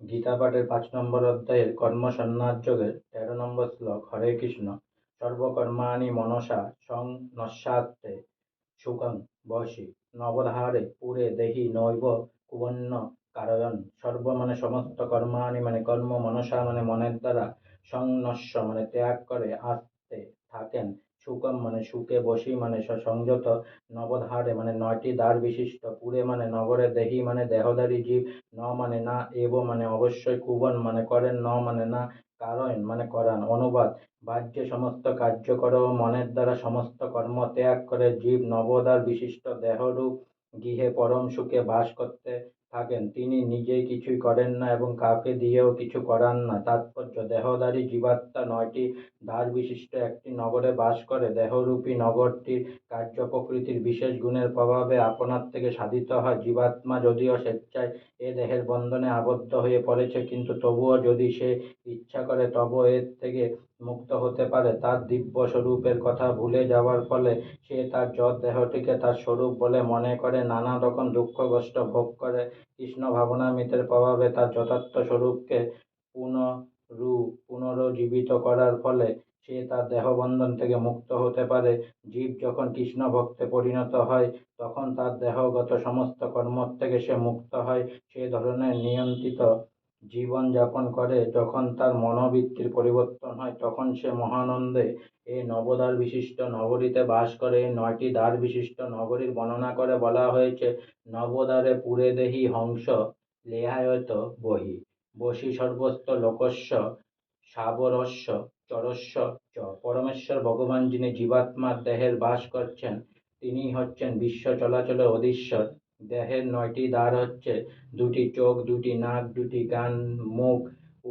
গীতা পাঠের ৫ নম্বর অধ্যায়ের কর্মসন্ন্যাস যোগের ১৩ নম্বর শ্লোক। হরে কৃষ্ণ। সর্বকর্মাণি মনসা সংন্যস্যাতে সুখং বশি নবধারে পুরে দেহি নৈব কুবন্ন কারয়ন। সর্ব মানে সমস্ত, কর্মাণি মানে কর্ম, মনসা মানে মনের দ্বারা, সংন্যস্য মানে ত্যাগ করে, আস্তে থাকেন, সুখম মানে সুখে, বশী মানে সংযত, নবধারে মানে ৯টি দ্বার বিশিষ্ট, পুরে মানে নগরে, দেহি মানে দেহধারী জীব, ন মানে না, এব মানে অবশ্যই, কুবন মানে করেন, ন মানে না, কারণ মানে করান। অনুবাদ: বাহ্যে সমস্ত কার্য কর ও মনের দ্বারা সমস্ত কর্ম ত্যাগ করে জীব নবদ্বার বিশিষ্ট দেহরূপ গৃহে পরম সুখে বাস করতে থাকেন। তিনি নিজেই কিছুই করেন না এবং কাউকে দিয়েও কিছু করান না। তাৎপর্য: দেহধারী জীবাত্মা ৯টি দ্বার বিশিষ্ট একটি নগরে বাস করে। দেহরূপী নগরটির কার্য প্রকৃতির বিশেষ গুণের প্রভাবে আপনার থেকে সাধিত হয়। জীবাত্মা যদিও স্বেচ্ছায় এ দেহের বন্ধনে আবদ্ধ হয়ে পড়েছে, কিন্তু তবুও যদি সে ইচ্ছা করে তবে এর থেকে মুক্ত হতে পারে। তার দিব্য স্বরূপের কথা ভুলে যাওয়ার ফলে সে তার জড় দেহটিকে তার স্বরূপ বলে মনে করে, নানা রকম দুঃখ কষ্ট ভোগ করে। কৃষ্ণ ভাবনামৃতের প্রভাবে তার যথার্থ স্বরূপকে পুনরুজ্জীবিত করার ফলে সে তার দেহবন্ধন থেকে মুক্ত হতে পারে। জীব যখন কৃষ্ণ ভক্তে পরিণত হয় তখন তার দেহগত সমস্ত কর্ম থেকে সে মুক্ত হয়। সে ধরনের নিয়ন্ত্রিত জীবন যাপন করে। যখন তার মনোবৃত্তির পরিবর্তন হয় তখন সে মহানন্দে এই নবদ্বার বিশিষ্ট নগরীতে বাস করে। এই ৯টি দ্বার বিশিষ্ট নগরীর বর্ণনা করে বলা হয়েছে: নবদ্বারে পুরে দেহি হংস লেহায়ত বহি বশী সর্বস্ব লোকস্য সাবরস্য চরস্য চ। পরমেশ্বর ভগবান যিনি জীবাত্মার দেহের বাস করছেন, তিনি হচ্ছেন বিশ্ব চলাচলের অধীশ্বর। দেহের ৯টি দ্বার হচ্ছে: ২টি চোখ, ২টি নাক, ২টি কান, মুখ,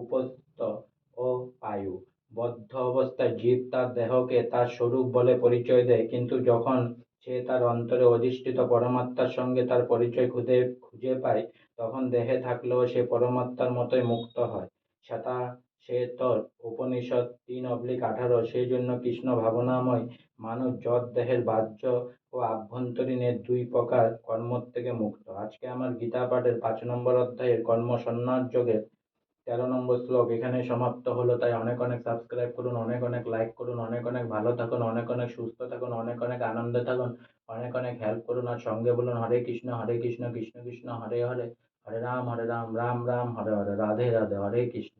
উপস্থ ও পায়ু। বদ্ধ অবস্থায় জীব তার দেহকে তার স্বরূপ বলে পরিচয় দেয়, কিন্তু যখন সে তার অন্তরে অধিষ্ঠিত পরমাত্মার সঙ্গে তার পরিচয় খুঁজে পায় তখন দেহে থাকলেও সে পরমাত্মার মতোই মুক্ত হয়। সেটা সে তোর উপনিষদ ৩/১৮। সেই জন্য কৃষ্ণ ভাবনাময় মানুষ জড় দেহের বাহ্য ও আভ্যন্তরীণের ২ প্রকার কর্ম থেকে মুক্ত। আজকে আমার গীতা পাঠের ৫ নম্বর অধ্যায়ের কর্মসন্ন্যাস যোগের ১৩ নম্বর শ্লোক এখানেই সমাপ্ত হলো। তাই অনেক অনেক সাবস্ক্রাইব করুন, অনেক অনেক লাইক করুন, অনেক অনেক ভালো থাকুন, অনেক অনেক সুস্থ থাকুন, অনেক অনেক আনন্দে থাকুন, অনেক অনেক হেল্প করুন। আর সঙ্গে বলুন হরে কৃষ্ণ কৃষ্ণ কৃষ্ণ হরে হরে, হরে রাম রাম রাম হরে হরে, রাধে রাধে, হরে কৃষ্ণ।